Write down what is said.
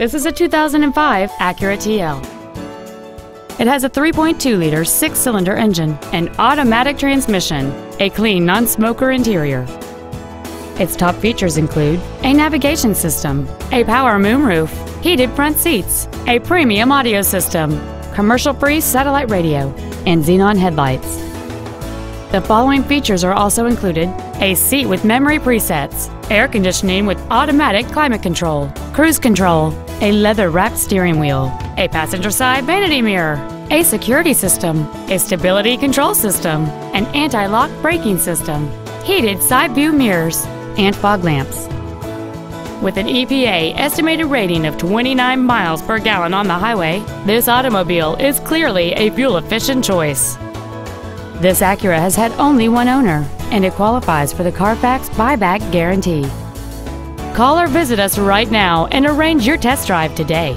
This is a 2005 Acura TL. It has a 3.2-liter six-cylinder engine, an automatic transmission, a clean non-smoker interior. Its top features include a navigation system, a power moonroof, heated front seats, a premium audio system, commercial-free satellite radio, and xenon headlights. The following features are also included: a seat with memory presets, air conditioning with automatic climate control, cruise control, a leather-wrapped steering wheel, a passenger side vanity mirror, a security system, a stability control system, an anti-lock braking system, heated side view mirrors, and fog lamps. With an EPA estimated rating of 29 miles per gallon on the highway, this automobile is clearly a fuel-efficient choice. This Acura has had only one owner, and it qualifies for the Carfax buyback guarantee. Call or visit us right now and arrange your test drive today.